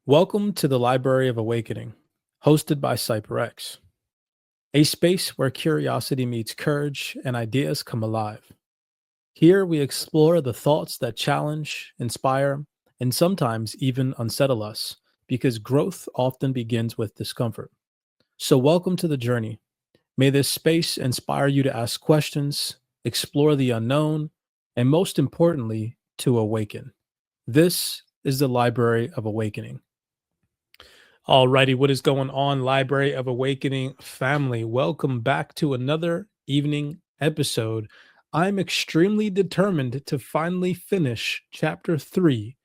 Welcome to the Library of Awakening, hosted by CyberX, a space where curiosity meets courage and ideas come alive. Here we explore the thoughts that challenge, inspire, and sometimes even unsettle us, because growth often begins with discomfort. So, welcome to the journey. May this space inspire you to ask questions, explore the unknown, and most importantly, to awaken. This is the Library of Awakening. Alrighty, what is going on, Library of Awakening family? Welcome back to another evening episode. I'm extremely determined to finally finish chapter 3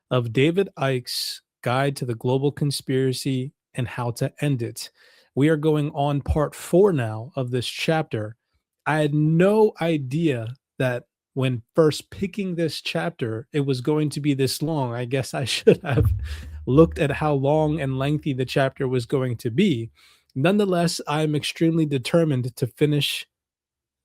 of David Icke's Guide to the Global Conspiracy and How to End It. We are going on part 4 now of this chapter. I had no idea that when first picking this chapter, it was going to be this long. I guess I should have looked at how long and lengthy the chapter was going to be. Nonetheless, I'm extremely determined to finish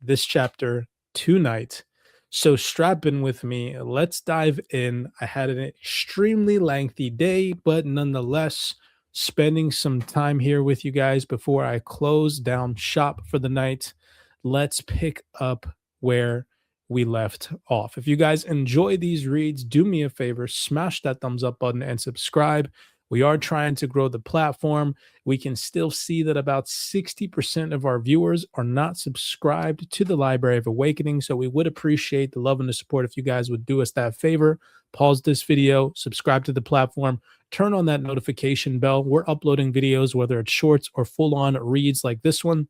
this chapter tonight. So strap in with me. Let's dive in. I had an extremely lengthy day, but nonetheless, spending some time here with you guys before I close down shop for the night. Let's pick up where we left off. If you guys enjoy these reads, do me a favor, smash that thumbs up button and subscribe. We are trying to grow the platform. We can still see that about 60% of our viewers are not subscribed to the Library of Awakening. So we would appreciate the love and the support if you guys would do us that favor. Pause this video, subscribe to the platform, turn on that notification bell. We're uploading videos, whether it's shorts or full-on reads like this one,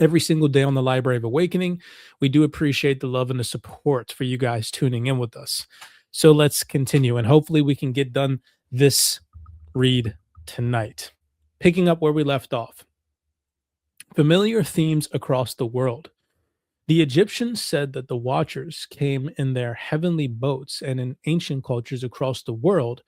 every single day on the Library of Awakening. We do appreciate the love and the support for you guys tuning in with us. So let's continue, and hopefully we can get done this read tonight. Picking up where we left off. Familiar themes across the world. The Egyptians said that the Watchers came in their heavenly boats, and in ancient cultures across the world,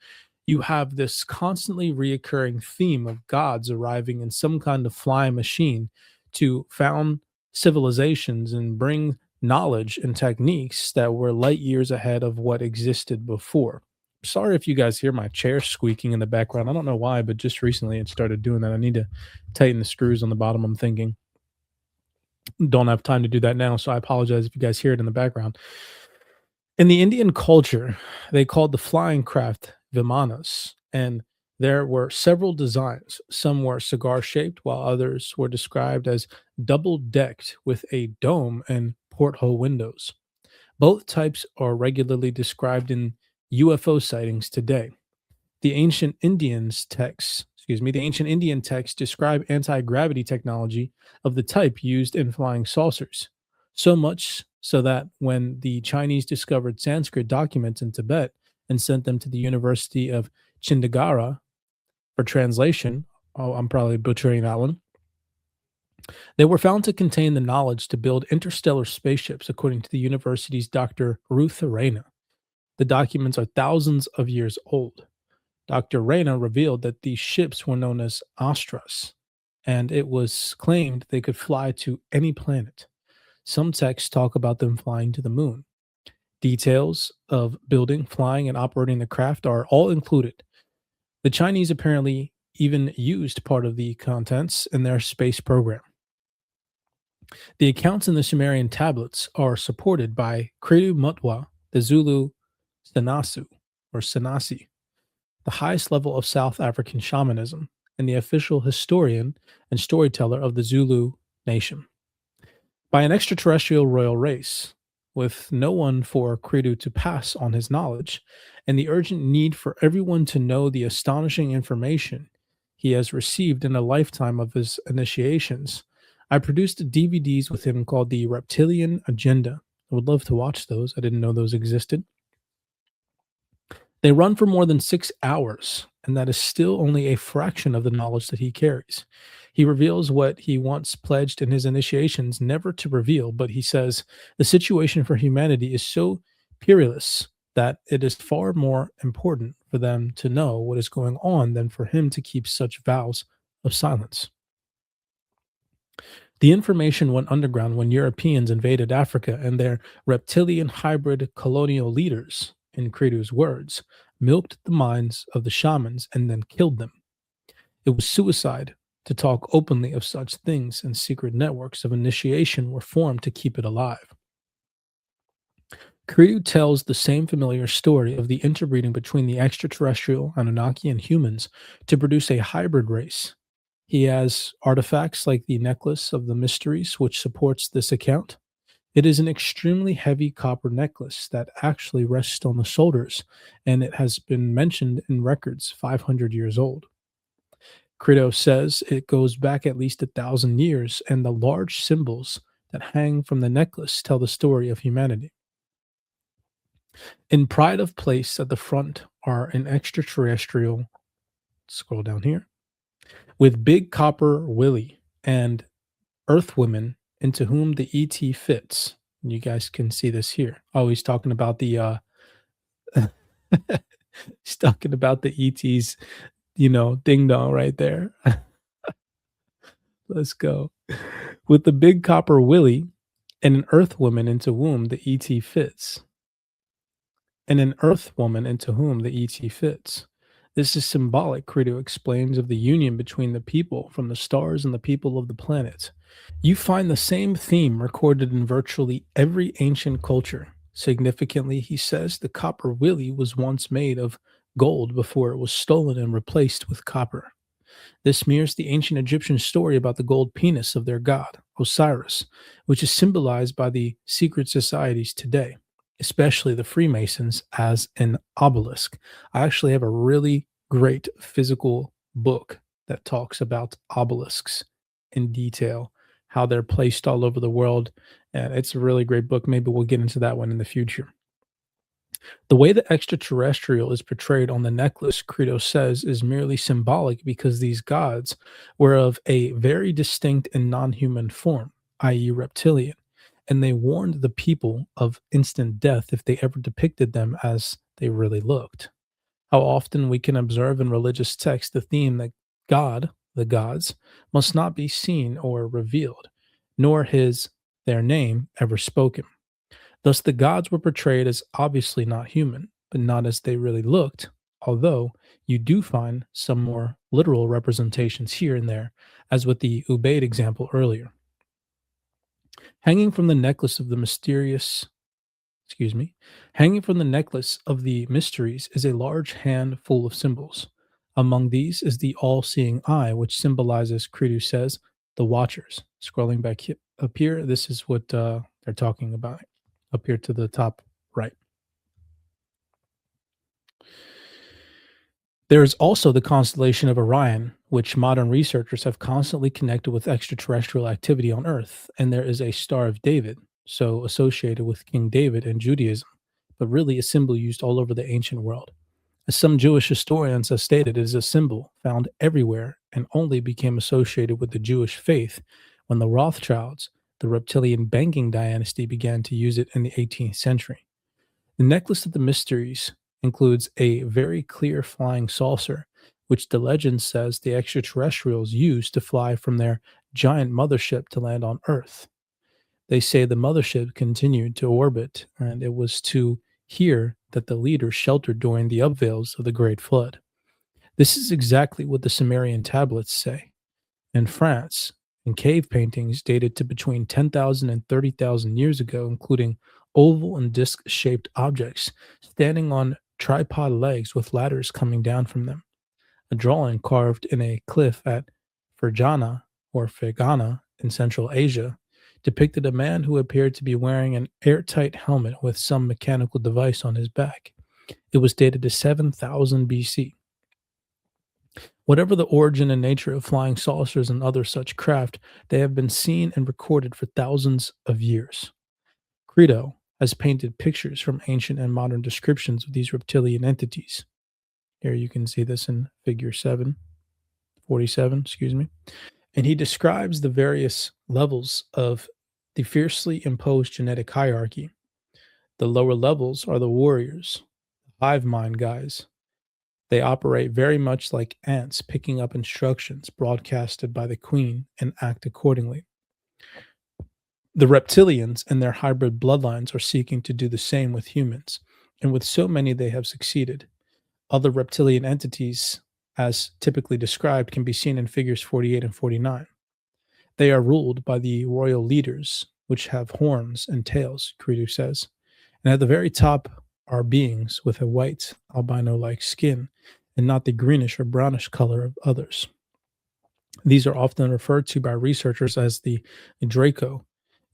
you have this constantly reoccurring theme of gods arriving in some kind of flying machine to found civilizations and bring knowledge and techniques that were light years ahead of what existed before. Sorry if you guys hear my chair squeaking in the background. I don't know why, but just recently it started doing that. I need to tighten the screws on the bottom, I'm thinking. Don't have time to do that now, so I apologize if you guys hear it in the background. In the Indian culture, they called the flying craft Vimanas, and there were several designs. Some were cigar shaped, while others were described as double decked with a dome and porthole windows. Both types are regularly described in UFO sightings today. The ancient the ancient Indian texts describe anti-gravity technology of the type used in flying saucers. So much so that when the Chinese discovered Sanskrit documents in Tibet and sent them to the University of Chandigarh for translation, oh, I'm probably butchering that one, they were found to contain the knowledge to build interstellar spaceships, according to the university's Dr. Ruth Arena. The documents are thousands of years old. Dr. Reyna revealed that these ships were known as Astras, and it was claimed they could fly to any planet. Some texts talk about them flying to the moon. Details of building, flying, and operating the craft are all included. The Chinese apparently even used part of the contents in their space program. The accounts in the Sumerian tablets are supported by Kretu Mutwa, the Zulu Sanasu, or Sanasi, the highest level of South African shamanism, and the official historian and storyteller of the Zulu nation, by an extraterrestrial royal race, with no one for Kretu to pass on his knowledge, and the urgent need for everyone to know the astonishing information he has received in a lifetime of his initiations. I produced DVDs with him called the Reptilian Agenda. I would love to watch those. I didn't know those existed. They run for more than 6 hours, and that is still only a fraction of the knowledge that he carries. He reveals what he once pledged in his initiations never to reveal, but he says the situation for humanity is so perilous that it is far more important for them to know what is going on than for him to keep such vows of silence. The information went underground when Europeans invaded Africa, and their reptilian hybrid colonial leaders, in Kretu's words, milked the minds of the shamans, and then killed them. It was suicide to talk openly of such things, and secret networks of initiation were formed to keep it alive. Kiryu tells the same familiar story of the interbreeding between the extraterrestrial Anunnaki and humans to produce a hybrid race. He has artifacts like the Necklace of the Mysteries, which supports this account. It is an extremely heavy copper necklace that actually rests on the shoulders, and it has been mentioned in records 500 years old. Crito says it goes back at least 1,000 years, and the large symbols that hang from the necklace tell the story of humanity. In pride of place at the front are an extraterrestrial, scroll down here, with Big Copper Willie and Earth Women into whom the ET fits. You guys can see this here. Oh, he's talking about the he's talking about the ET's, ding dong right there. Let's go. With the Big Copper Willie and an Earth Woman into whom the ET fits. And an Earth Woman into whom the ET fits. This is symbolic, Credo explains, of the union between the people from the stars and the people of the planet. You find the same theme recorded in virtually every ancient culture. Significantly, he says the copper willy was once made of gold before it was stolen and replaced with copper. This mirrors the ancient Egyptian story about the gold penis of their god, Osiris, which is symbolized by the secret societies today, especially the Freemasons, as an obelisk. I actually have a really great physical book that talks about obelisks in detail, how they're placed all over the world. And it's a really great book. Maybe we'll get into that one in the future. The way the extraterrestrial is portrayed on the necklace, Credo says, is merely symbolic because these gods were of a very distinct and non human form, i.e., reptilian, and they warned the people of instant death if they ever depicted them as they really looked. How often we can observe in religious texts the theme that God, the gods, must not be seen or revealed, nor their name ever spoken. Thus, the gods were portrayed as obviously not human, but not as they really looked, although you do find some more literal representations here and there, as with the Ubaid example earlier. Hanging from the necklace of the mysterious, excuse me, hanging from the necklace of the mysteries is a large hand full of symbols. Among these is the all seeing eye, which symbolizes, Credo says, the watchers. Scrolling back up here, this is what they're talking about up here to the top right. There is also the constellation of Orion, which modern researchers have constantly connected with extraterrestrial activity on Earth, and there is a Star of David, so associated with King David and Judaism, but really a symbol used all over the ancient world. As some Jewish historians have stated, it is a symbol found everywhere and only became associated with the Jewish faith when the Rothschilds, the reptilian banking dynasty, began to use it in the 18th century. The necklace of the mysteries includes a very clear flying saucer, which the legend says the extraterrestrials used to fly from their giant mothership to land on Earth. They say the mothership continued to orbit, and it was to here that the leader sheltered during the upheavals of the Great Flood. This is exactly what the Sumerian tablets say. In France, in cave paintings dated to between 10,000 and 30,000 years ago, including oval and disc shaped objects standing on tripod legs with ladders coming down from them. A drawing carved in a cliff at Fergana or Fergana in Central Asia depicted a man who appeared to be wearing an airtight helmet with some mechanical device on his back. It was dated to 7000 BC. Whatever the origin and nature of flying saucers and other such craft, they have been seen and recorded for thousands of years. Credo has painted pictures from ancient and modern descriptions of these reptilian entities. Here you can see this in figure 47, excuse me. And he describes the various levels of the fiercely imposed genetic hierarchy. The lower levels are the warriors, hive mind guys. They operate very much like ants, picking up instructions broadcasted by the queen and act accordingly. The reptilians and their hybrid bloodlines are seeking to do the same with humans, and with so many they have succeeded. Other reptilian entities, as typically described, can be seen in figures 48 and 49. They are ruled by the royal leaders, which have horns and tails, Credo says. And at the very top are beings with a white, albino like skin, and not the greenish or brownish color of others. These are often referred to by researchers as the Draco.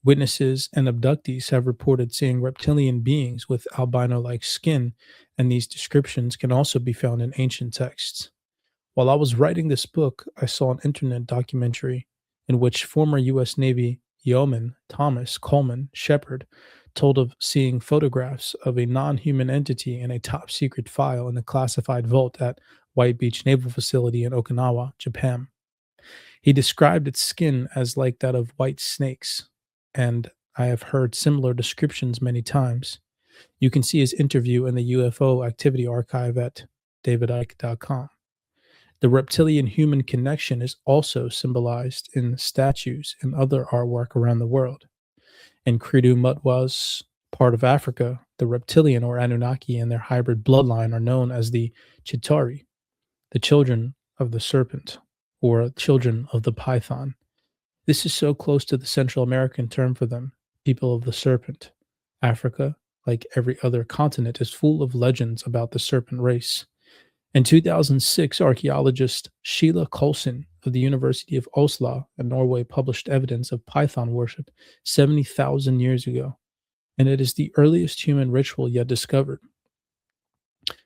Witnesses and abductees have reported seeing reptilian beings with albino like skin, and these descriptions can also be found in ancient texts. While I was writing this book, I saw an internet documentary in which former U.S. Navy yeoman Thomas Coleman Shepard told of seeing photographs of a non human entity in a top secret file in a classified vault at White Beach Naval Facility in Okinawa, Japan. He described its skin as like that of white snakes, and I have heard similar descriptions many times. You can see his interview in the UFO Activity Archive at davidike.com. The reptilian human connection is also symbolized in statues and other artwork around the world. In Kridu Mutwa's part of Africa, the reptilian or Anunnaki and their hybrid bloodline are known as the Chitari, the children of the serpent, or children of the python. This is so close to the Central American term for them, people of the serpent. Africa, like every other continent, is full of legends about the serpent race. In 2006, archaeologist Sheila Coulson of the University of Oslo in Norway published evidence of python worship 70,000 years ago, and it is the earliest human ritual yet discovered.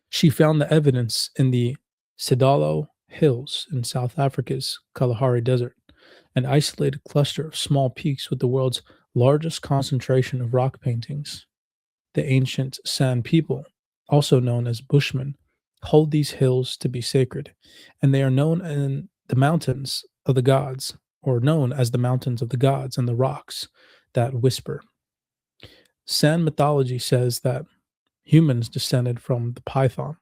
She found the evidence in the Sedalo Hills in South Africa's Kalahari Desert, an isolated cluster of small peaks with the world's largest concentration of rock paintings. The ancient San people, also known as Bushmen, hold these hills to be sacred, and they are known in the mountains of the gods, or known as the mountains of the gods and the rocks that whisper. San mythology says that humans descended from the python.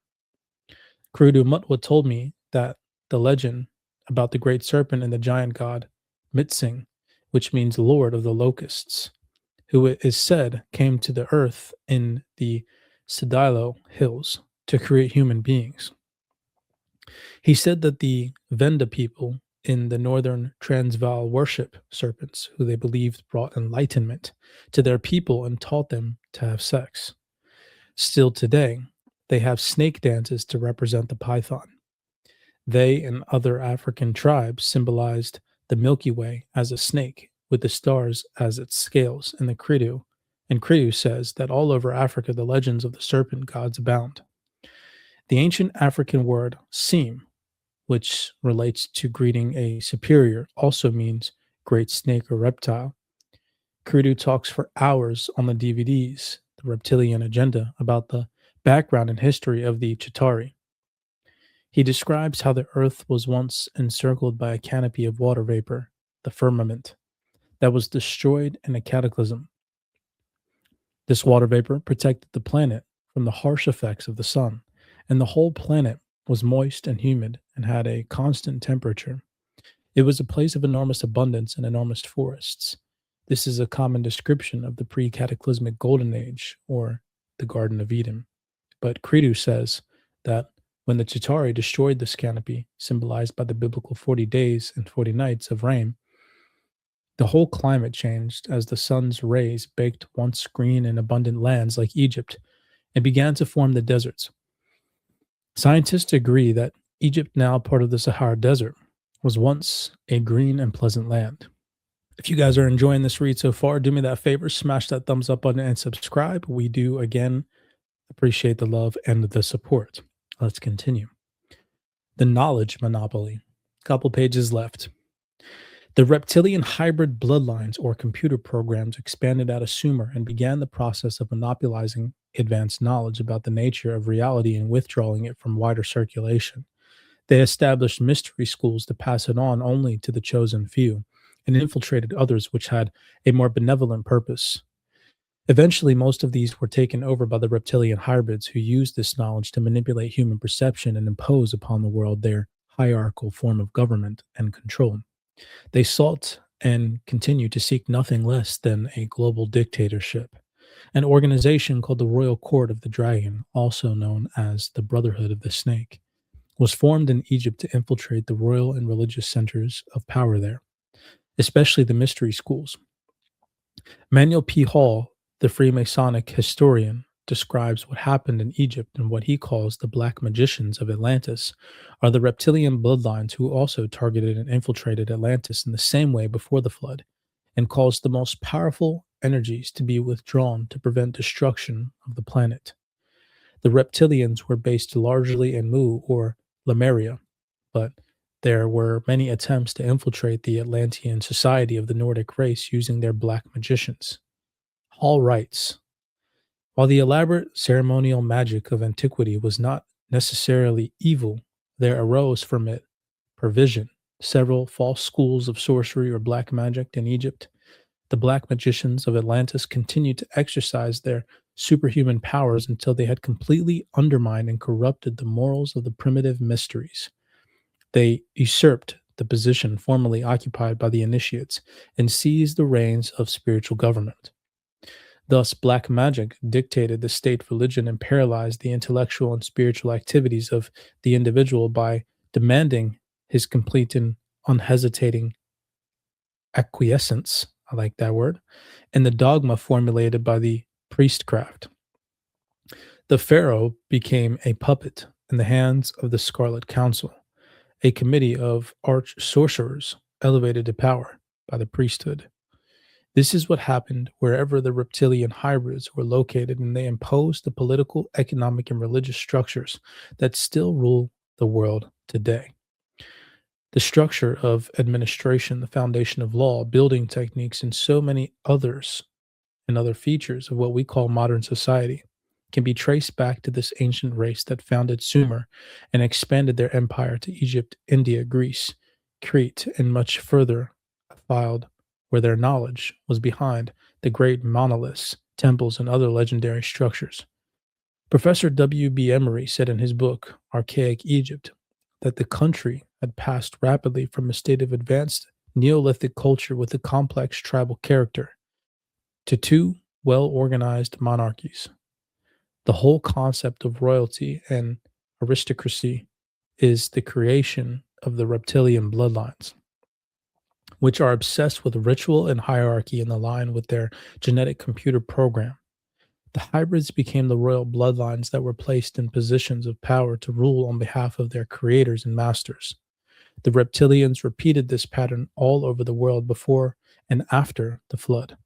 Kurudu Mutwa told me that the legend about the great serpent and the giant god Mitsing, which means Lord of the Locusts, who it is said came to the earth in the Sedilo Hills to create human beings. He said that the Venda people in the northern Transvaal worship serpents, who they believed brought enlightenment to their people and taught them to have sex. Still today, they have snake dances to represent the python. They and other African tribes symbolized the Milky Way as a snake, with the stars as its scales in the Kridu. And Kridu says that all over Africa the legends of the serpent gods abound. The ancient African word seem, which relates to greeting a superior, also means great snake or reptile. Kridu talks for hours on the DVDs, the Reptilian Agenda, about the background and history of the Chitari. He describes how the earth was once encircled by a canopy of water vapor, the firmament, that was destroyed in a cataclysm. This water vapor protected the planet from the harsh effects of the sun, and the whole planet was moist and humid and had a constant temperature. It was a place of enormous abundance and enormous forests. This is a common description of the pre cataclysmic Golden Age, or the Garden of Eden. But Kridu says that when the Chitari destroyed this canopy, symbolized by the biblical 40 days and 40 nights of rain, the whole climate changed as the sun's rays baked once green and abundant lands like Egypt and began to form the deserts. Scientists agree that Egypt, now part of the Sahara Desert, was once a green and pleasant land. If you guys are enjoying this read so far, do me that favor, smash that thumbs up button and subscribe. We do, again, appreciate the love and the support. Let's continue. The knowledge monopoly. Couple pages left. The reptilian hybrid bloodlines or computer programs expanded out of Sumer and began the process of monopolizing advanced knowledge about the nature of reality and withdrawing it from wider circulation. They established mystery schools to pass it on only to the chosen few and infiltrated others which had a more benevolent purpose. Eventually, most of these were taken over by the reptilian hybrids who used this knowledge to manipulate human perception and impose upon the world their hierarchical form of government and control. They sought and continue to seek nothing less than a global dictatorship. An organization called the Royal Court of the Dragon, also known as the Brotherhood of the Snake, was formed in Egypt to infiltrate the royal and religious centers of power there, especially the mystery schools. Manuel P. Hall, the Freemasonic historian, describes what happened in Egypt and what he calls the Black Magicians of Atlantis are the reptilian bloodlines who also targeted and infiltrated Atlantis in the same way before the flood and caused the most powerful energies to be withdrawn to prevent destruction of the planet. The reptilians were based largely in Mu or Lemuria, but there were many attempts to infiltrate the Atlantean society of the Nordic race using their black magicians. Hall writes, while the elaborate ceremonial magic of antiquity was not necessarily evil, there arose from it pervision, several false schools of sorcery or black magic in Egypt. The black magicians of Atlantis continued to exercise their superhuman powers until they had completely undermined and corrupted the morals of the primitive mysteries. They usurped the position formerly occupied by the initiates and seized the reins of spiritual government. Thus, black magic dictated the state religion and paralyzed the intellectual and spiritual activities of the individual by demanding his complete and unhesitating acquiescence, I like that word, in the dogma formulated by the priestcraft. The pharaoh became a puppet in the hands of the Scarlet Council, a committee of arch sorcerers elevated to power by the priesthood. This is what happened wherever the reptilian hybrids were located, and they imposed the political, economic, and religious structures that still rule the world today. The structure of administration, the foundation of law, building techniques, and so many others and other features of what we call modern society can be traced back to this ancient race that founded Sumer and expanded their empire to Egypt, India, Greece, Crete, and much further afield, where their knowledge was behind the great monoliths, temples, and other legendary structures. Professor W. B. Emery said in his book, Archaic Egypt, that the country had passed rapidly from a state of advanced Neolithic culture with a complex tribal character to two well organized monarchies. The whole concept of royalty and aristocracy is the creation of the reptilian bloodlines, which are obsessed with ritual and hierarchy in line with their genetic computer program. The hybrids became the royal bloodlines that were placed in positions of power to rule on behalf of their creators and masters. The reptilians repeated this pattern all over the world before and after the flood,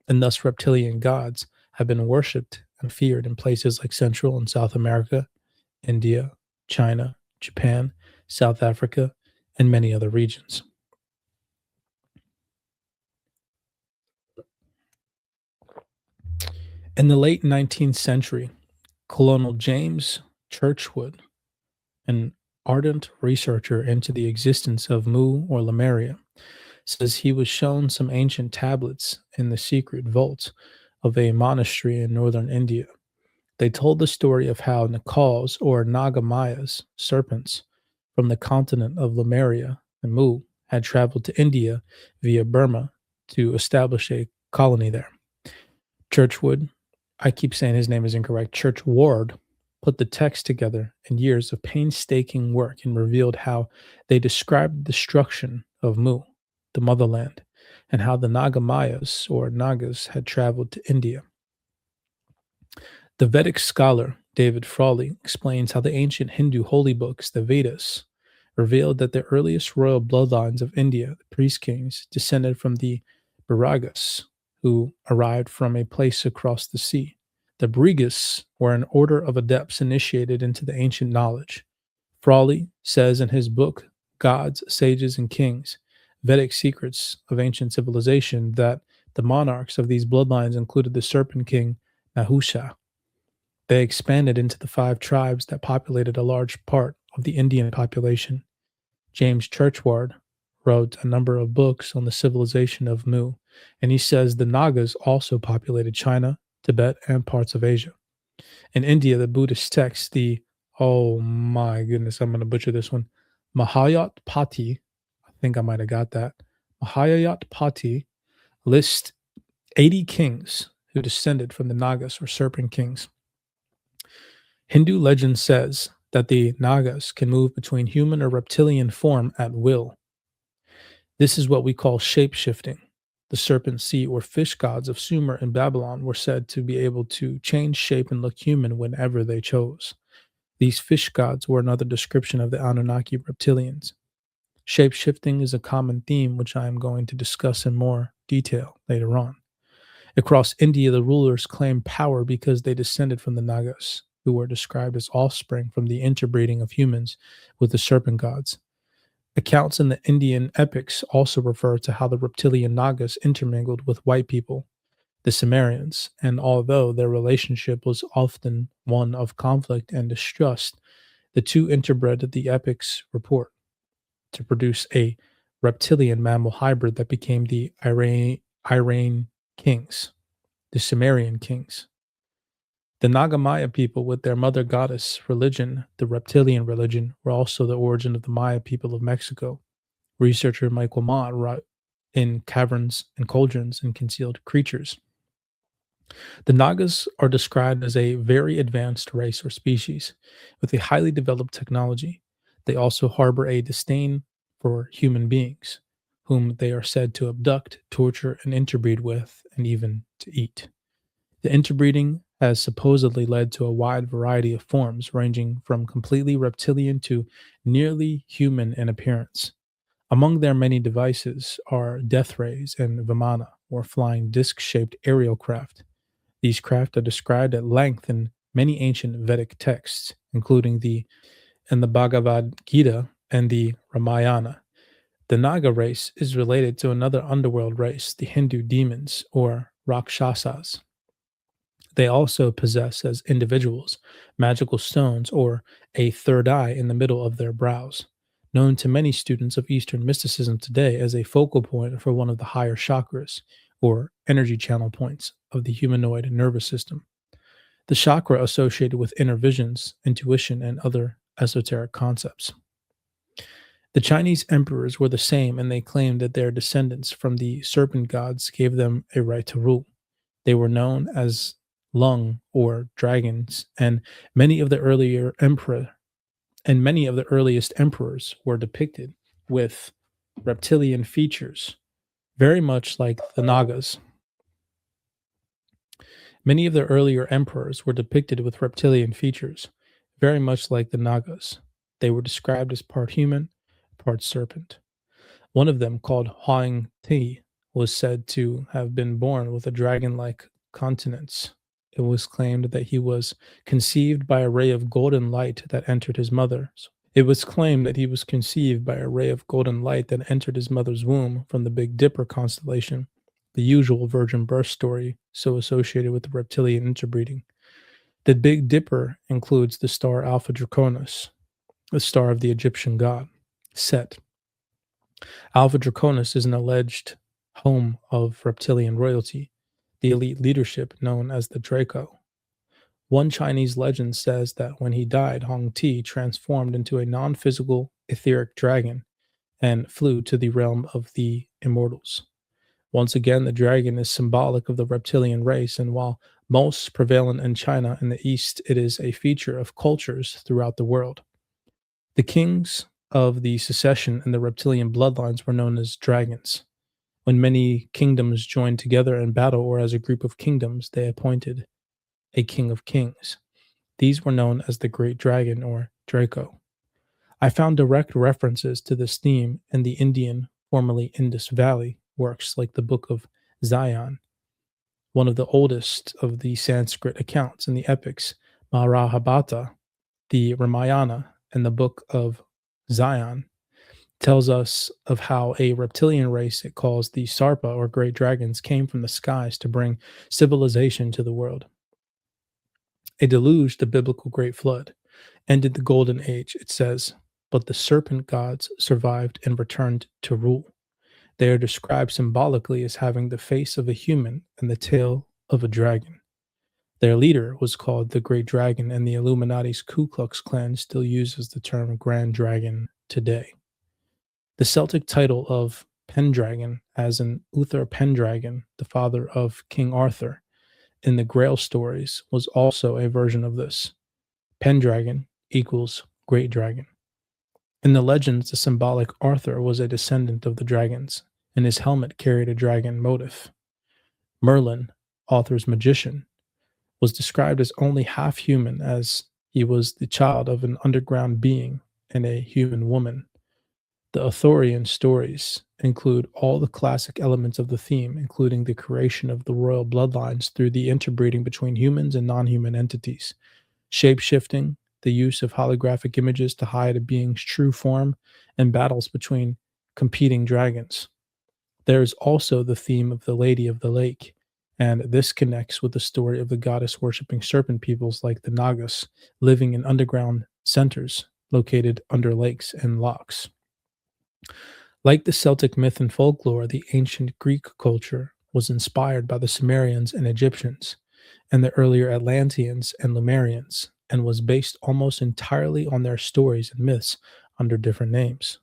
and thus reptilian gods have been worshipped and feared in places like Central and South America, India, China, Japan, South Africa, and many other regions. In the late 19th century, Colonel James Churchward, an ardent researcher into the existence of Mu or Lemuria, says he was shown some ancient tablets in the secret vaults of a monastery in northern India. They told the story of how Nakals or Nagamayas, serpents, from the continent of Lemuria and Mu had traveled to India via Burma to establish a colony there. Churchward, I keep saying his name is incorrect, Churchward, put the text together in years of painstaking work and revealed how they described the destruction of Mu, the motherland, and how the Nagamayas or Nagas had traveled to India. The Vedic scholar David Frawley explains how the ancient Hindu holy books, the Vedas, revealed that the earliest royal bloodlines of India, the priest kings, descended from the Bhiragas, who arrived from a place across the sea. The Brigas were an order of adepts initiated into the ancient knowledge. Frawley says in his book, Gods, Sages, and Kings, Vedic Secrets of Ancient Civilization, that the monarchs of these bloodlines included the serpent king Nahusha. They expanded into the 5 tribes that populated a large part of the Indian population. James Churchward wrote a number of books on the civilization of Mu, and he says the Nagas also populated China, Tibet, and parts of Asia. In India, the Buddhist text, the, oh my goodness, I'm going to butcher this one, Mahayatpati, I think I might have got that, Mahayatpati lists 80 kings who descended from the Nagas or serpent kings. Hindu legend says that the Nagas can move between human or reptilian form at will. This is what we call shape shifting. The serpent, sea, or fish gods of Sumer and Babylon were said to be able to change shape and look human whenever they chose. These fish gods were another description of the Anunnaki reptilians. Shape shifting is a common theme which I am going to discuss in more detail later on. Across India, the rulers claimed power because they descended from the Nagas, who were described as offspring from the interbreeding of humans with the serpent gods. Accounts in the Indian epics also refer to how the reptilian Nagas intermingled with white people, the Sumerians, and although their relationship was often one of conflict and distrust, the two interbred the epics report to produce a reptilian mammal hybrid that became the Iranian kings, the Sumerian kings. The Naga-Maya people, with their mother goddess religion, the reptilian religion, were also the origin of the Maya people of Mexico. Researcher Michael Mott wrote in Caverns and Cauldrons and Concealed Creatures. The Nagas are described as a very advanced race or species with a highly developed technology. They also harbor a disdain for human beings, whom they are said to abduct, torture, and interbreed with, and even to eat. The interbreeding has supposedly led to a wide variety of forms, ranging from completely reptilian to nearly human in appearance. Among their many devices are death rays and vimana, or flying disc shaped aerial craft. These craft are described at length in many ancient Vedic texts, including the Bhagavad Gita and the Ramayana. The Naga race is related to another underworld race, the Hindu demons, or Rakshasas. They also possess, as individuals, magical stones or a third eye in the middle of their brows, known to many students of Eastern mysticism today as a focal point for one of the higher chakras, or energy channel points, of the humanoid nervous system. The chakra associated with inner visions, intuition, and other esoteric concepts. The Chinese emperors were the same, and they claimed that their descendants from the serpent gods gave them a right to rule. They were known as lung or dragons, and many of the earliest emperors were depicted with reptilian features, very much like the Nagas. Many of the earlier emperors were depicted with reptilian features, very much like the Nagas. They were described as part human, part serpent. One of them, called Huang Ti, was said to have been born with a dragon like countenance. It was claimed that he was conceived by a ray of golden light that entered his mother. It was claimed that he was conceived by a ray of golden light that entered his mother's womb from the Big Dipper constellation, the usual virgin birth story so associated with the reptilian interbreeding. The Big Dipper includes the star Alpha Draconis, the star of the Egyptian god Set. Alpha Draconis is an alleged home of reptilian royalty, the elite leadership known as the Draco. One Chinese legend says that when he died, Hong Ti transformed into a non physical etheric dragon and flew to the realm of the immortals. Once again, the dragon is symbolic of the reptilian race, and while most prevalent in China and the East, it is a feature of cultures throughout the world. The kings of the succession and the reptilian bloodlines were known as dragons. When many kingdoms joined together in battle or as a group of kingdoms, they appointed a king of kings. These were known as the Great Dragon or Draco. I found direct references to this theme in the Indian, formerly Indus Valley, works like the Book of Zion, one of the oldest of the Sanskrit accounts in the epics, Mahabharata, the Ramayana, and the Book of Zion tells us of how a reptilian race it calls the Sarpa or great dragons came from the skies to bring civilization to the world. A deluge, the biblical great flood, ended the golden age, it says, but the serpent gods survived and returned to rule. They are described symbolically as having the face of a human and the tail of a dragon. Their leader was called the Great Dragon, and the Illuminati's Ku Klux Klan still uses the term Grand Dragon today. The Celtic title of Pendragon, as in Uther Pendragon, the father of King Arthur, in the Grail stories was also a version of this. Pendragon equals great dragon. In the legends, the symbolic Arthur was a descendant of the dragons, and his helmet carried a dragon motif. Merlin, Arthur's magician, was described as only half human, as he was the child of an underground being and a human woman. The Arthurian stories include all the classic elements of the theme, including the creation of the royal bloodlines through the interbreeding between humans and non human entities, shape shifting, the use of holographic images to hide a being's true form, and battles between competing dragons. There is also the theme of the Lady of the Lake, and this connects with the story of the goddess worshipping serpent peoples like the Nagas, living in underground centers located under lakes and lochs. Like the Celtic myth and folklore, the ancient Greek culture was inspired by the Sumerians and Egyptians, and the earlier Atlanteans and Lemurians, and was based almost entirely on their stories and myths under different names.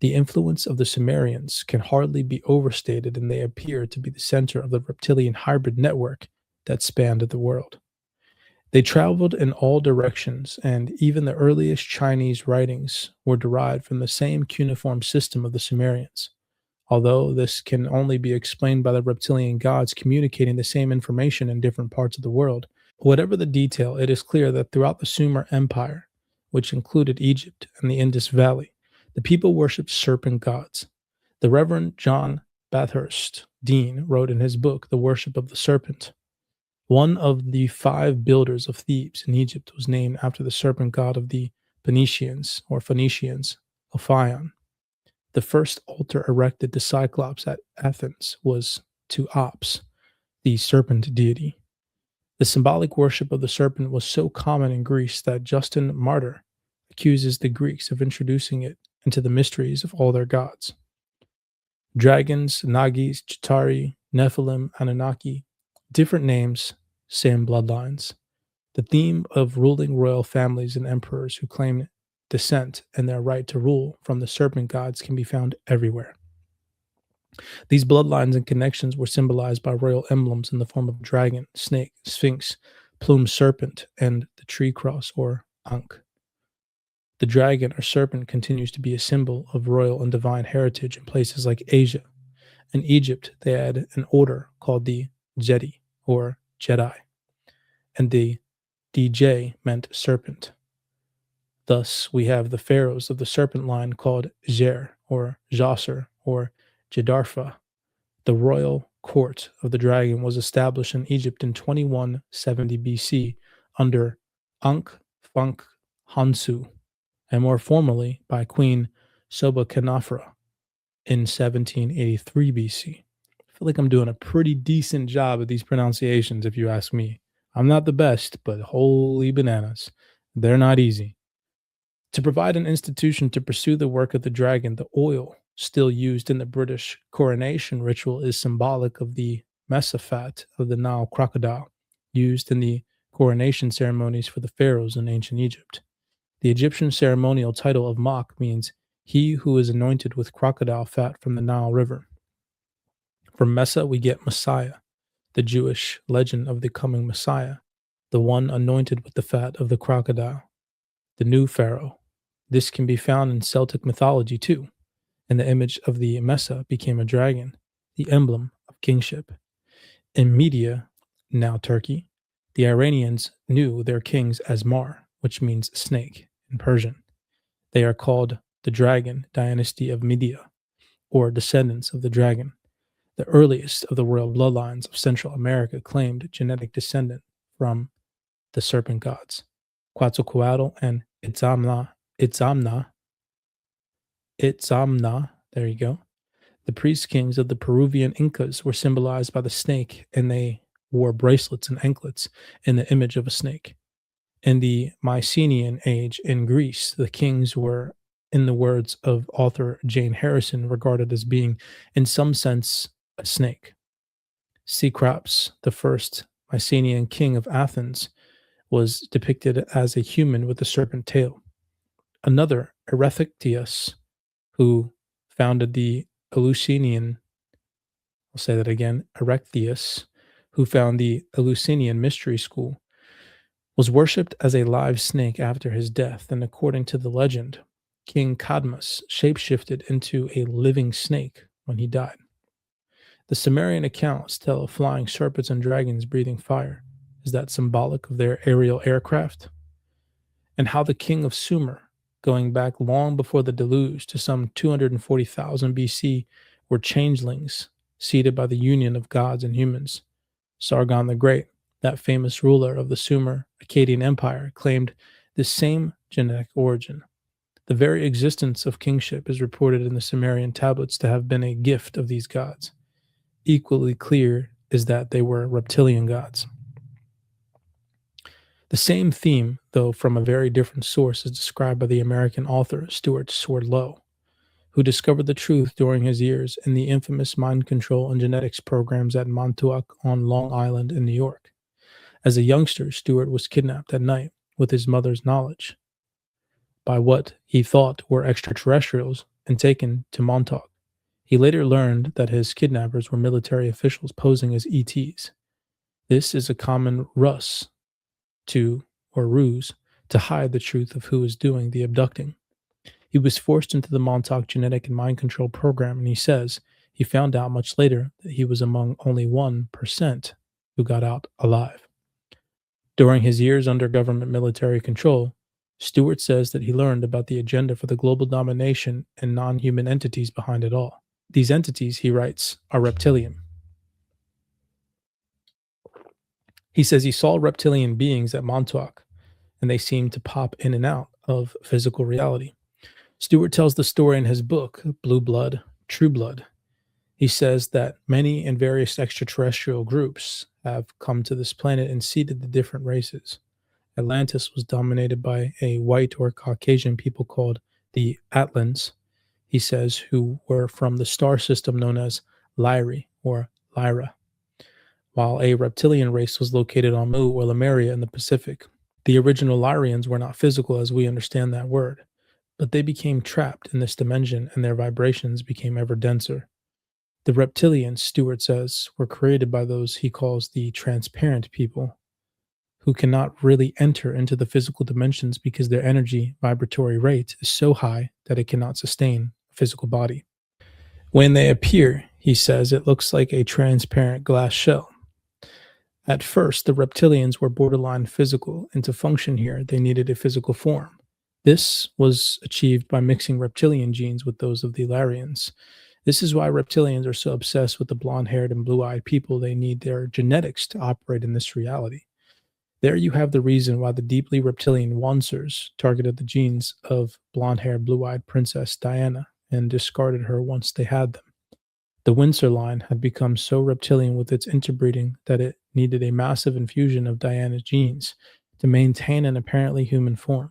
The influence of the Sumerians can hardly be overstated, and they appear to be the center of the reptilian hybrid network that spanned the world. They traveled in all directions, and even the earliest Chinese writings were derived from the same cuneiform system of the Sumerians, although this can only be explained by the reptilian gods communicating the same information in different parts of the world. Whatever the detail, it is clear that throughout the Sumer Empire, which included Egypt and the Indus Valley, the people worshipped serpent gods. The Reverend John Bathurst Dean wrote in his book, The Worship of the Serpent. One of the 5 builders of Thebes in Egypt was named after the serpent god of the Phoenicians, Ophion. The first altar erected to Cyclops at Athens was to Ops, the serpent deity. The symbolic worship of the serpent was so common in Greece that Justin Martyr accuses the Greeks of introducing it into the mysteries of all their gods. Dragons, Nagis, Chitauri, Nephilim, Anunnaki, different names, same bloodlines. The theme of ruling royal families and emperors who claim descent and their right to rule from the serpent gods can be found everywhere. These bloodlines and connections were symbolized by royal emblems in the form of dragon, snake, sphinx, plumed serpent, and the tree cross or ankh. The dragon or serpent continues to be a symbol of royal and divine heritage in places like Asia. In Egypt, they had an order called the Jedi or Jedi, and the DJ meant serpent. Thus, we have the pharaohs of the serpent line called Jer or Djoser or Jedarfa. The royal court of the dragon was established in Egypt in 2170 BC under Ankh-Funk-Hansu, and more formally by Queen Soba-Kenafra in 1783 BC. I feel like I'm doing a pretty decent job of these pronunciations, if you ask me. I'm not the best, but holy bananas, they're not easy. To provide an institution to pursue the work of the dragon, the oil still used in the British coronation ritual is symbolic of the mesa fat of the Nile crocodile, used in the coronation ceremonies for the pharaohs in ancient Egypt. The Egyptian ceremonial title of Mach means he who is anointed with crocodile fat from the Nile River. From Mesa, we get Messiah, the Jewish legend of the coming Messiah, the one anointed with the fat of the crocodile, the new pharaoh. This can be found in Celtic mythology too, and the image of the Mesa became a dragon, the emblem of kingship. In Media, now Turkey, the Iranians knew their kings as Mar, which means snake in Persian. They are called the Dragon Dynasty of Media, or descendants of the dragon. The earliest of the royal bloodlines of Central America claimed genetic descendant from the serpent gods, Quetzalcoatl and Itzamna, there you go. The priest kings of the Peruvian Incas were symbolized by the snake, and they wore bracelets and anklets in the image of a snake. In the Mycenaean age in Greece, the kings were, in the words of author Jane Harrison, regarded as being, in some sense, a snake. Cecrops, the first Mycenaean king of Athens, was depicted as a human with a serpent tail. Another, Erechtheus, who founded the Eleusinian, I'll say that again, Erechtheus, who found the Eleusinian Mystery School, was worshipped as a live snake after his death, and according to the legend, King Cadmus shapeshifted into a living snake when he died. The Sumerian accounts tell of flying serpents and dragons breathing fire. Is that symbolic of their aerial aircraft? And how the king of Sumer, going back long before the deluge to some 240,000 BC, were changelings seated by the union of gods and humans. Sargon the Great, that famous ruler of the Sumer Akkadian Empire, claimed this same genetic origin. The very existence of kingship is reported in the Sumerian tablets to have been a gift of these gods. Equally clear is that they were reptilian gods. The same theme, though from a very different source, is described by the American author Stuart Swerdlow, who discovered the truth during his years in the infamous mind control and genetics programs at Montauk on Long Island in New York. As a youngster, Stuart was kidnapped at night with his mother's knowledge by what he thought were extraterrestrials and taken to Montauk. He later learned that his kidnappers were military officials posing as ETs. This is a common ruse to hide the truth of who is doing the abducting. He was forced into the Montauk genetic and mind control program, and he says he found out much later that he was among only 1% who got out alive. During his years under government military control, Stewart says that he learned about the agenda for the global domination and non-human entities behind it all. These entities, he writes, are reptilian. He says he saw reptilian beings at Montauk, and they seemed to pop in and out of physical reality. Stewart tells the story in his book, Blue Blood, True Blood. He says that many and various extraterrestrial groups have come to this planet and seeded the different races. Atlantis was dominated by a white or Caucasian people called the Atlans, he says, who were from the star system known as Lyri or Lyra, while a reptilian race was located on Mu or Lemuria in the Pacific. The original Lyrians were not physical as we understand that word, but they became trapped in this dimension and their vibrations became ever denser. The reptilians, Stewart says, were created by those he calls the transparent people, who cannot really enter into the physical dimensions because their energy vibratory rate is so high that it cannot sustain a physical body. When they appear, he says, it looks like a transparent glass shell. At first, the reptilians were borderline physical, and to function here, they needed a physical form. This was achieved by mixing reptilian genes with those of the Lyrians. This is why reptilians are so obsessed with the blonde-haired and blue-eyed people. They need their genetics to operate in this reality. There you have the reason why the deeply reptilian Wansers targeted the genes of blonde-haired, blue-eyed Princess Diana and discarded her once they had them. The Windsor line had become so reptilian with its interbreeding that it needed a massive infusion of Diana's genes to maintain an apparently human form.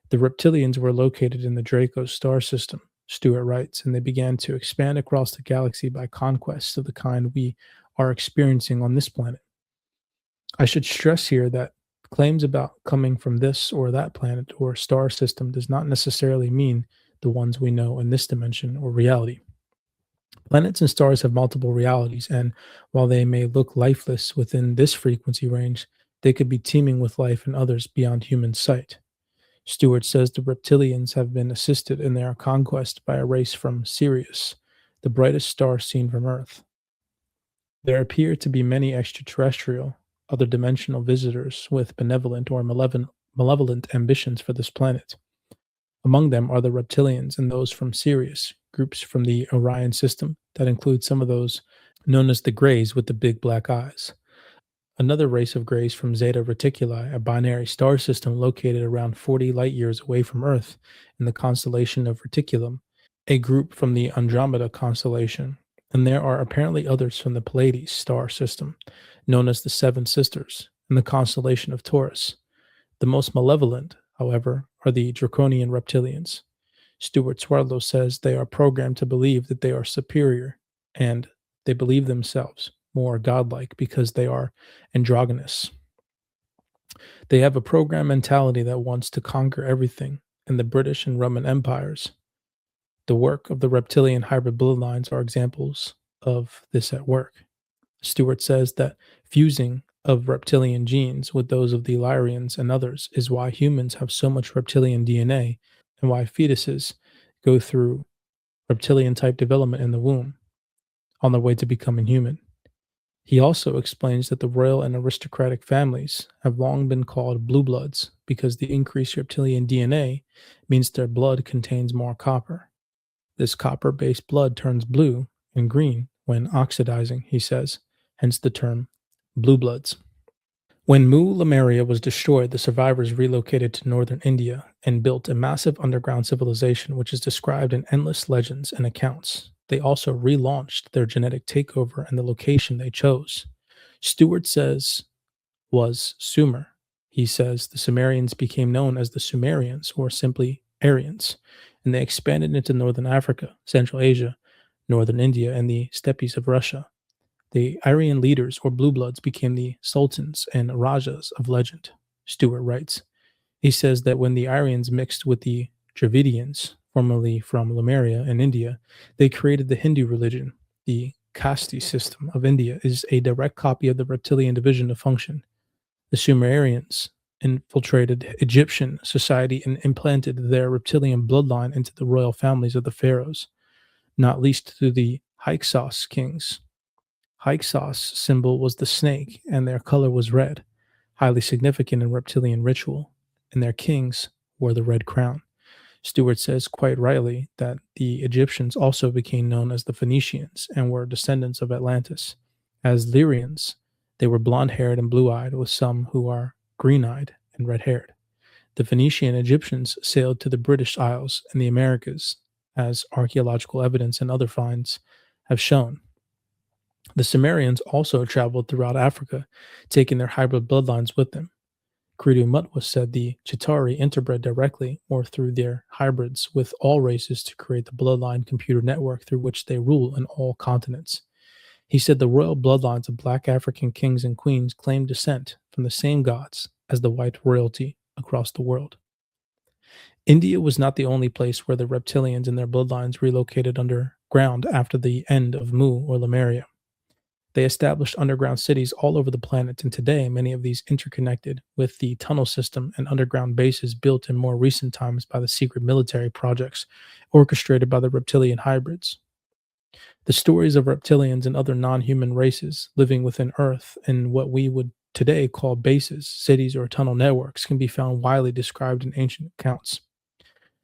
The reptilians were located in the Draco star system, Stewart writes, and they began to expand across the galaxy by conquests of the kind we are experiencing on this planet. I should stress here that claims about coming from this or that planet or star system does not necessarily mean the ones we know in this dimension or reality. Planets and stars have multiple realities, and while they may look lifeless within this frequency range, they could be teeming with life in others beyond human sight. Stewart says the reptilians have been assisted in their conquest by a race from Sirius, the brightest star seen from Earth. There appear to be many extraterrestrial, other dimensional visitors with benevolent or malevolent ambitions for this planet. Among them are the reptilians and those from Sirius, groups from the Orion system that include some of those known as the Greys with the big black eyes. Another race of Greys from Zeta Reticuli, a binary star system located around 40 light years away from Earth in the constellation of Reticulum, a group from the Andromeda constellation, and there are apparently others from the Pleiades star system, known as the Seven Sisters, in the constellation of Taurus. The most malevolent, however, are the Draconian reptilians. Stuart Swerdlow says they are programmed to believe that they are superior, and they believe themselves more godlike because they are androgynous. They have a programmed mentality that wants to conquer everything, and the British and Roman empires. The work of the reptilian hybrid bloodlines are examples of this at work. Stewart says that fusing of reptilian genes with those of the Lyrians and others is why humans have so much reptilian DNA and why fetuses go through reptilian type development in the womb on their way to becoming human. He also explains that the royal and aristocratic families have long been called blue bloods because the increased reptilian DNA means their blood contains more copper. This copper based blood turns blue and green when oxidizing, he says, hence the term blue bloods. When Mu Lemuria was destroyed, the survivors relocated to northern India and built a massive underground civilization which is described in endless legends and accounts. They also relaunched their genetic takeover and the location they chose. Stewart says was Sumer. He says the Sumerians became known as the Sumerians or simply Aryans, and they expanded into northern Africa, Central Asia, northern India, and the steppes of Russia. The Aryan leaders or blue bloods became the sultans and rajas of legend, Stewart writes. He says that when the Aryans mixed with the Dravidians, formerly from Lemuria in India, they created the Hindu religion. The caste system of India is a direct copy of the reptilian division of function. The Sumerians infiltrated Egyptian society and implanted their reptilian bloodline into the royal families of the pharaohs, not least through the Hyksos kings. Hyksos symbol was the snake, and their color was red, highly significant in reptilian ritual, and their kings wore the red crown. Stewart says quite rightly that the Egyptians also became known as the Phoenicians and were descendants of Atlantis. As Lyrians, they were blonde haired and blue eyed, with some who are green eyed and red haired. The Phoenician Egyptians sailed to the British Isles and the Americas, as archaeological evidence and other finds have shown. The Sumerians also traveled throughout Africa, taking their hybrid bloodlines with them. Credo Mutwa said the Chitauri interbred directly or through their hybrids with all races to create the bloodline computer network through which they rule in all continents. He said the royal bloodlines of black African kings and queens claim descent from the same gods as the white royalty across the world. India was not the only place where the reptilians and their bloodlines relocated underground after the end of Mu or Lemuria. They established underground cities all over the planet, and today many of these interconnected with the tunnel system and underground bases built in more recent times by the secret military projects orchestrated by the reptilian hybrids. The stories of reptilians and other non human races living within Earth in what we would today call bases, cities, or tunnel networks can be found widely described in ancient accounts.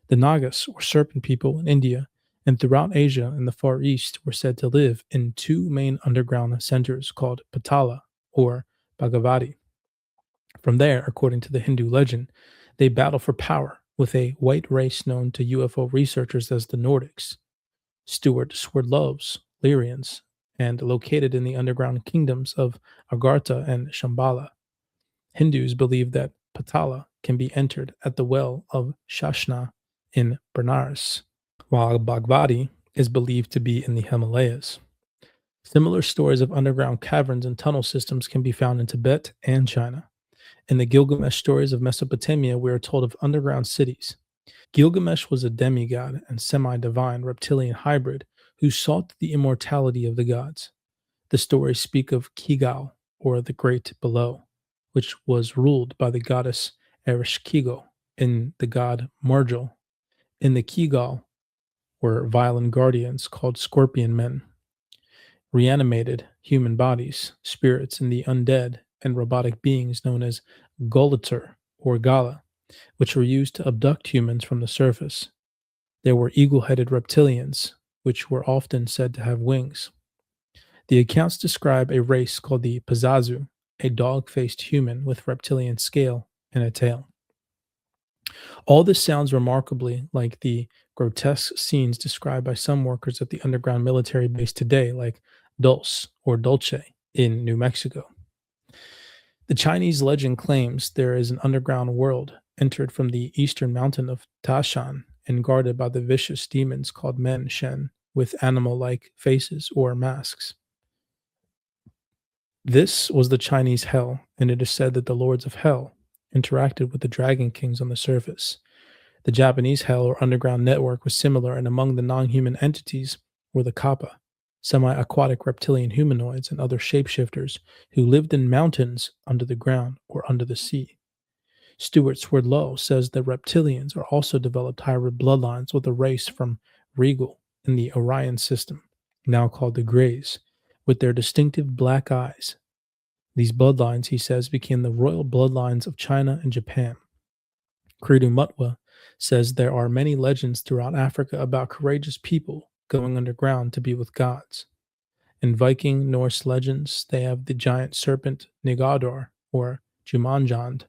The Nagas, or serpent people in India and throughout Asia and the Far East, were said to live in two main underground centers called Patala or Bhagavati. From there, according to the Hindu legend, they battle for power with a white race known to UFO researchers as the Nordics. Stewart sword loves Lyrians and located in the underground kingdoms of Agartha and Shambhala. Hindus believe that Patala can be entered at the well of Shashna in Benares, while Bhagavati is believed to be in the Himalayas. Similar stories of underground caverns and tunnel systems can be found in Tibet and China. In the Gilgamesh stories of Mesopotamia, we are told of underground cities. Gilgamesh was a demigod and semi divine reptilian hybrid who sought the immortality of the gods. The stories speak of Kigal, or the Great Below, which was ruled by the goddess Ereshkigal and the god Margil. In the Kigal were violent guardians called scorpion men, reanimated human bodies, spirits in the undead, and robotic beings known as Golatur or Gala, which were used to abduct humans from the surface. There were eagle headed reptilians, which were often said to have wings. The accounts describe a race called the Pazazu, a dog faced human with reptilian scale and a tail. All this sounds remarkably like the grotesque scenes described by some workers at the underground military base today, like Dulce or Dulce in New Mexico. The Chinese legend claims there is an underground world entered from the eastern mountain of Tashan and guarded by the vicious demons called Men Shen with animal like faces or masks. This was the Chinese hell, and it is said that the lords of hell interacted with the dragon kings on the surface. The Japanese hell or underground network was similar, and among the non human entities were the Kappa, semi aquatic reptilian humanoids, and other shapeshifters who lived in mountains under the ground or under the sea. Stuart Swerdlow says the reptilians are also developed hybrid bloodlines with a race from Regal in the Orion system, now called the Greys, with their distinctive black eyes. These bloodlines, he says, became the royal bloodlines of China and Japan. Kridu Mutwa says there are many legends throughout Africa about courageous people going underground to be with gods. In Viking Norse legends, they have the giant serpent Nigador, or Jumanjand,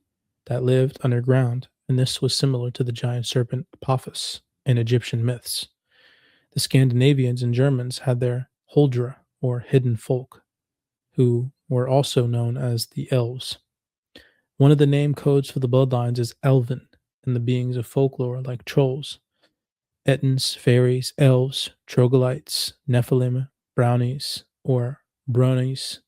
that lived underground, and this was similar to the giant serpent Apophis in Egyptian myths. The Scandinavians and Germans had their Huldra, or hidden folk, who were also known as the elves. One of the name codes for the bloodlines is Elven, and the beings of folklore like trolls, Ettins, fairies, elves, troglodytes, Nephilim, brownies, or bronies,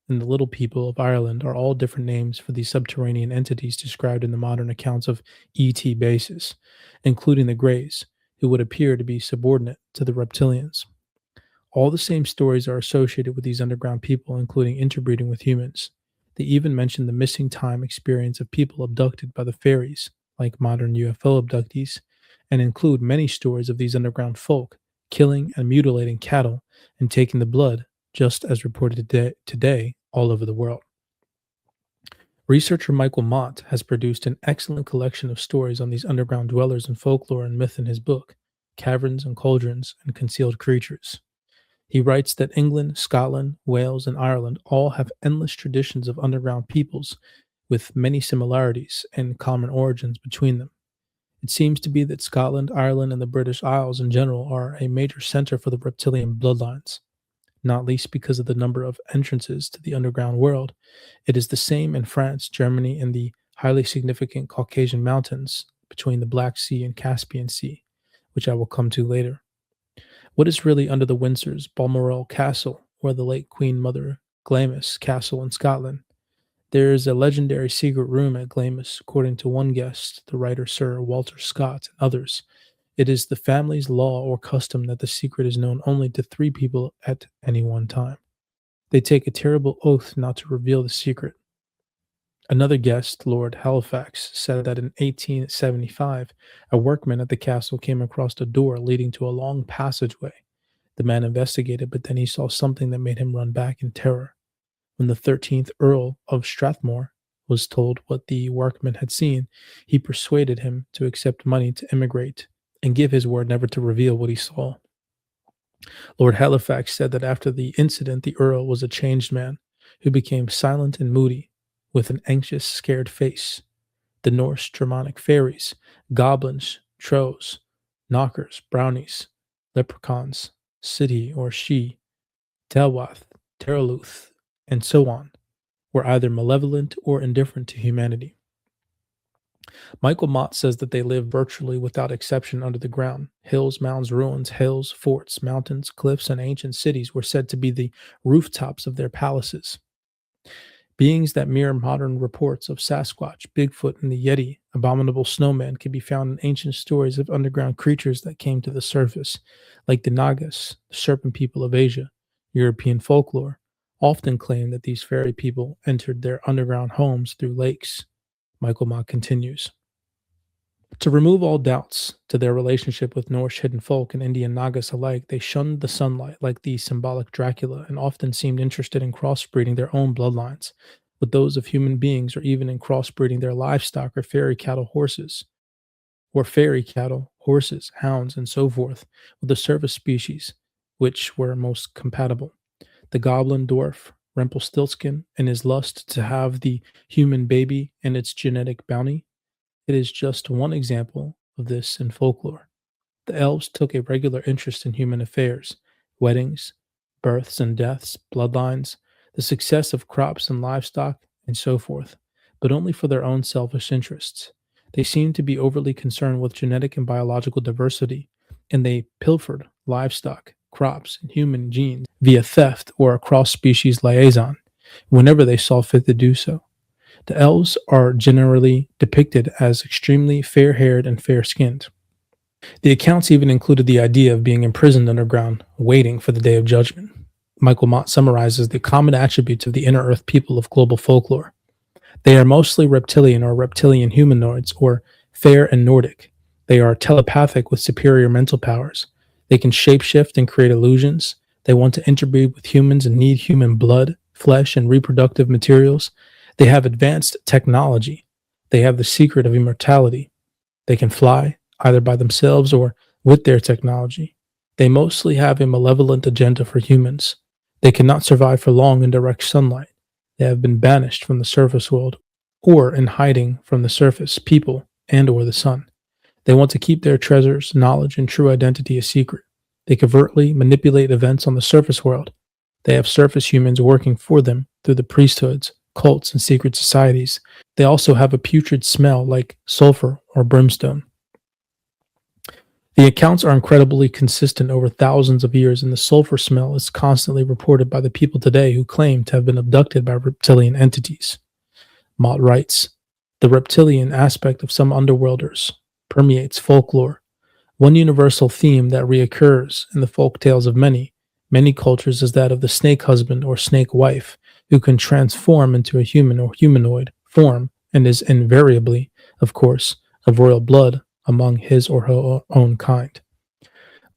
and the little people of Ireland are all different names for these subterranean entities described in the modern accounts of ET bases, including the Greys, who would appear to be subordinate to the reptilians. All the same stories are associated with these underground people, including interbreeding with humans. They even mention the missing time experience of people abducted by the fairies, like modern UFO abductees, and include many stories of these underground folk killing and mutilating cattle and taking the blood, just as reported today all over the world. Researcher Michael Mott has produced an excellent collection of stories on these underground dwellers in folklore and myth in his book, Caverns and Cauldrons and Concealed Creatures. He writes that England, Scotland, Wales, and Ireland all have endless traditions of underground peoples with many similarities and common origins between them. It seems to be that Scotland, Ireland, and the British Isles in general are a major center for the reptilian bloodlines, not least because of the number of entrances to the underground world. It is the same in France, Germany, and the highly significant Caucasian mountains between the Black Sea and Caspian Sea, which I will come to later. What is really under the Windsor's Balmoral Castle, or the late Queen Mother Glamis Castle in Scotland? There is a legendary secret room at Glamis, according to one guest, the writer Sir Walter Scott, and others. It is the family's law or custom that the secret is known only to 3 people at any one time. They take a terrible oath not to reveal the secret. Another guest, Lord Halifax, said that in 1875, a workman at the castle came across a door leading to a long passageway. The man investigated, but then he saw something that made him run back in terror. When the 13th Earl of Strathmore was told what the workman had seen, he persuaded him to accept money to emigrate and give his word never to reveal what he saw. Lord Halifax said that after the incident, the Earl was a changed man who became silent and moody, with an anxious, scared face. The Norse Germanic fairies, goblins, trolls, knockers, brownies, leprechauns, Siddhi or she, Telwath, Terluth, and so on, were either malevolent or indifferent to humanity. Michael Mott says that they live virtually without exception under the ground. Hills, mounds, ruins, hills, forts, mountains, cliffs, and ancient cities were said to be the rooftops of their palaces. Beings that mirror modern reports of Sasquatch, Bigfoot, and the Yeti, abominable snowman, can be found in ancient stories of underground creatures that came to the surface, like the Nagas, the serpent people of Asia. European folklore often claim that these fairy people entered their underground homes through lakes. Michael Mott continues. To remove all doubts to their relationship with Norse hidden folk and Indian Nagas alike, they shunned the sunlight like the symbolic Dracula and often seemed interested in crossbreeding their own bloodlines with those of human beings, or even in crossbreeding their livestock or fairy cattle, horses, hounds, and so forth, with the service species, which were most compatible. The goblin dwarf, Rumpelstiltskin, and his lust to have the human baby and its genetic bounty. It is just one example of this in folklore. The elves took a regular interest in human affairs, weddings, births and deaths, bloodlines, the success of crops and livestock, and so forth, but only for their own selfish interests. They seemed to be overly concerned with genetic and biological diversity, and they pilfered livestock, crops, and human genes via theft or a cross species liaison whenever they saw fit to do so. The elves are generally depicted as extremely fair-haired and fair-skinned. The accounts even included the idea of being imprisoned underground, waiting for the day of judgment. Michael Mott summarizes the common attributes of the inner Earth people of global folklore. They are mostly reptilian or reptilian humanoids, or fair and Nordic. They are telepathic with superior mental powers. They can shapeshift and create illusions. They want to interbreed with humans and need human blood, flesh, and reproductive materials. They have advanced technology. They have the secret of immortality. They can fly, either by themselves or with their technology. They mostly have a malevolent agenda for humans. They cannot survive for long in direct sunlight. They have been banished from the surface world, or in hiding from the surface, people, and or the sun. They want to keep their treasures, knowledge, and true identity a secret. They covertly manipulate events on the surface world. They have surface humans working for them through the priesthoods, cults, and secret societies. They also have a putrid smell like sulfur or brimstone. The accounts are incredibly consistent over thousands of years, and the sulfur smell is constantly reported by the people today who claim to have been abducted by reptilian entities. Mott writes, the reptilian aspect of some underworlders permeates folklore. One universal theme that reoccurs in the folk tales of many cultures is that of the snake husband or snake wife, who can transform into a human or humanoid form and is invariably, of course, of royal blood among his or her own kind.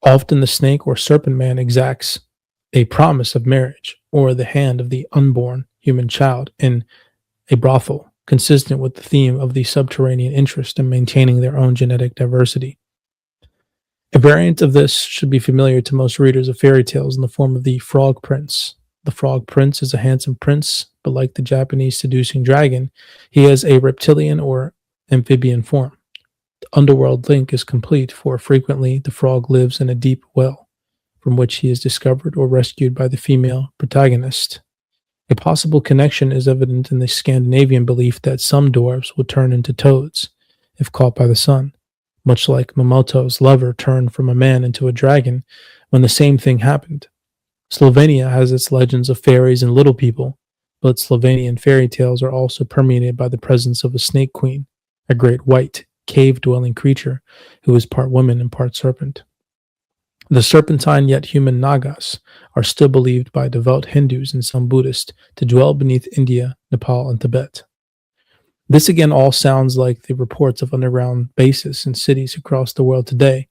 Often the snake or serpent man exacts a promise of marriage or the hand of the unborn human child in a brothel, consistent with the theme of the subterranean interest in maintaining their own genetic diversity. A variant of this should be familiar to most readers of fairy tales in the form of the Frog Prince. The Frog Prince is a handsome prince, but like the Japanese seducing dragon, he has a reptilian or amphibian form. The underworld link is complete, for frequently the frog lives in a deep well, from which he is discovered or rescued by the female protagonist. A possible connection is evident in the Scandinavian belief that some dwarves will turn into toads if caught by the sun, much like Momoto's lover turned from a man into a dragon when the same thing happened. Slovenia has its legends of fairies and little people, but Slovenian fairy tales are also permeated by the presence of a snake queen, a great white, cave-dwelling creature who is part woman and part serpent. The serpentine yet human Nagas are still believed by devout Hindus and some Buddhists to dwell beneath India, Nepal, and Tibet. This again all sounds like the reports of underground bases in cities across the world today.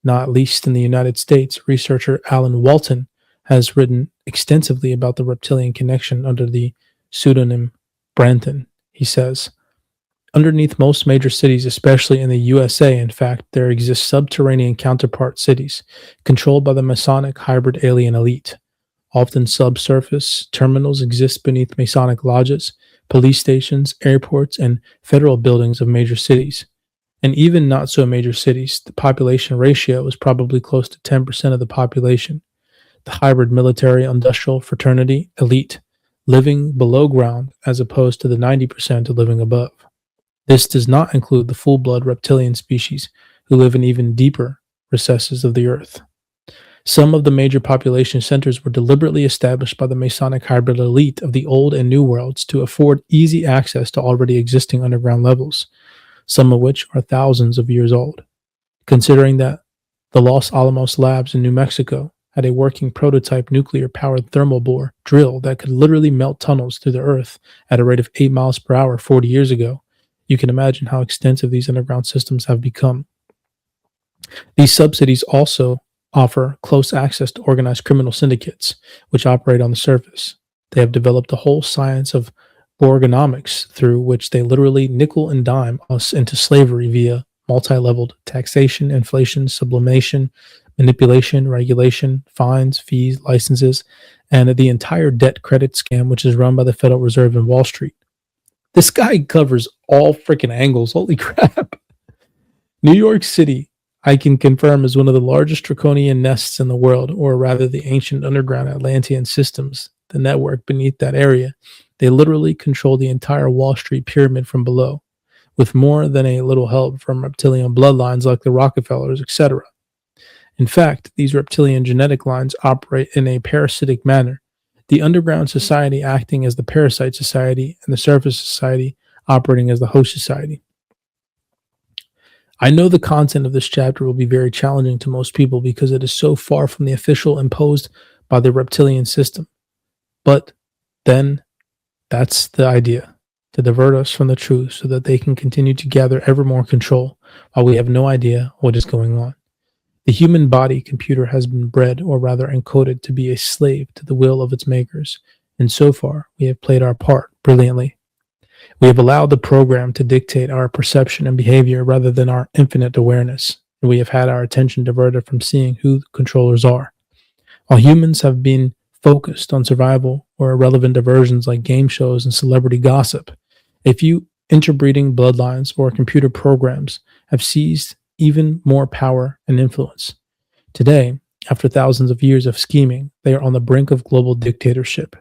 Not least in the United States, researcher Alan Walton has written extensively about the reptilian connection under the pseudonym Branton. He says, underneath most major cities, especially in the USA, in fact, there exist subterranean counterpart cities controlled by the Masonic hybrid alien elite. Often subsurface terminals exist beneath Masonic lodges, police stations, airports, and federal buildings of major cities. And even not so major cities, the population ratio is probably close to 10% of the population. The hybrid military industrial fraternity elite living below ground as opposed to the 90% living above. This does not include the full-blood reptilian species who live in even deeper recesses of the earth. Some of the major population centers were deliberately established by the Masonic hybrid elite of the Old and New Worlds to afford easy access to already existing underground levels, some of which are thousands of years old. Considering that the Los Alamos labs in New Mexico had a working prototype nuclear-powered thermal bore drill that could literally melt tunnels through the earth at a rate of 8 miles per hour 40 years ago, you can imagine how extensive these underground systems have become. These subsidies also offer close access to organized criminal syndicates, which operate on the surface. They have developed a whole science of Borgonomics through which they literally nickel and dime us into slavery via multi-leveled taxation, inflation, sublimation, manipulation, regulation, fines, fees, licenses, and the entire debt credit scam, which is run by the Federal Reserve and Wall Street. This guy covers all freaking angles. Holy crap. New York City, I can confirm, is one of the largest draconian nests in the world, or rather the ancient underground Atlantean systems, the network beneath that area. They literally control the entire Wall Street pyramid from below, with more than a little help from reptilian bloodlines like the Rockefellers, etc. In fact, these reptilian genetic lines operate in a parasitic manner, the underground society acting as the parasite society and the surface society operating as the host society. I know the content of this chapter will be very challenging to most people because it is so far from the official imposed by the reptilian system. But then that's the idea, to divert us from the truth so that they can continue to gather ever more control while we have no idea what is going on. The human body computer has been bred, or rather encoded, to be a slave to the will of its makers, and so far we have played our part brilliantly. We have allowed the program to dictate our perception and behavior rather than our infinite awareness, and we have had our attention diverted from seeing who the controllers are. While humans have been focused on survival or irrelevant diversions like game shows and celebrity gossip, a few interbreeding bloodlines or computer programs have seized even more power and influence. Today, after thousands of years of scheming, they are on the brink of global dictatorship.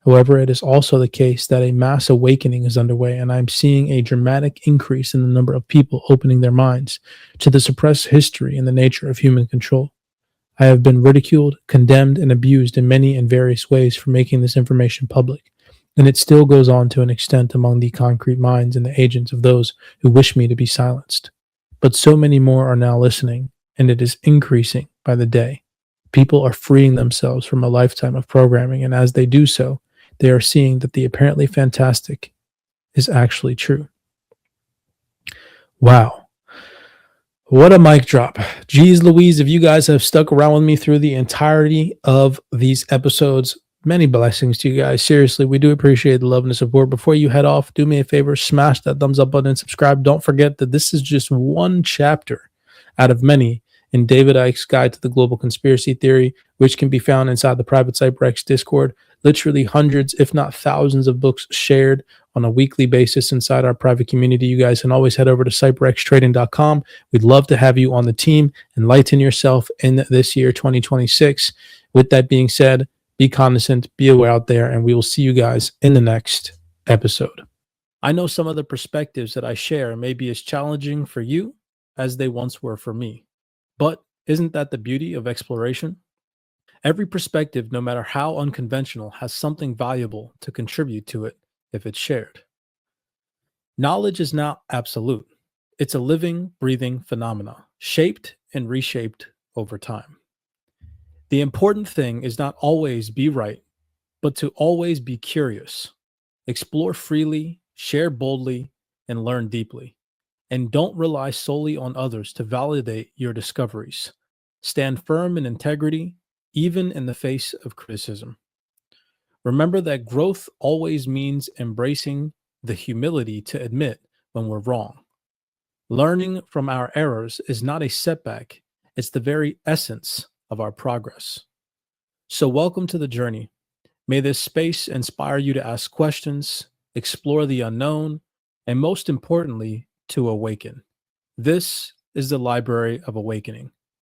However, it is also the case that a mass awakening is underway, and I'm seeing a dramatic increase in the number of people opening their minds to the suppressed history and the nature of human control. I have been ridiculed, condemned, and abused in many and various ways for making this information public, and it still goes on to an extent among the concrete minds and the agents of those who wish me to be silenced. But so many more are now listening, and it is increasing by the day. People are freeing themselves from a lifetime of programming, and as they do so, they are seeing that the apparently fantastic is actually true. Wow. What a mic drop. Geez Louise, if you guys have stuck around with me through the entirety of these episodes, many blessings to you guys. Seriously, we do appreciate the love and the support. Before you head off, do me a favor, smash that thumbs up button and subscribe. Don't forget that this is just one chapter out of many in David Icke's Guide to the Global Conspiracy Theory, which can be found inside the private CyberX Discord. Literally hundreds, if not thousands, of books shared on a weekly basis inside our private community. You guys can always head over to cyberxtrading.com. We'd love to have you on the team. Enlighten yourself in this year, 2026. With that being said, be cognizant, be aware out there, and we will see you guys in the next episode. I know some of the perspectives that I share may be as challenging for you as they once were for me. But isn't that the beauty of exploration? Every perspective, no matter how unconventional, has something valuable to contribute to it if it's shared. Knowledge is not absolute. It's a living, breathing phenomena, shaped and reshaped over time. The important thing is not always be right, but to always be curious. Explore freely, share boldly, and learn deeply. And don't rely solely on others to validate your discoveries. Stand firm in integrity, even in the face of criticism. Remember that growth always means embracing the humility to admit when we're wrong. Learning from our errors is not a setback, it's the very essence of our progress. So, welcome to the journey. May this space inspire you to ask questions, explore the unknown, and most importantly, to awaken. This is the Library of Awakening,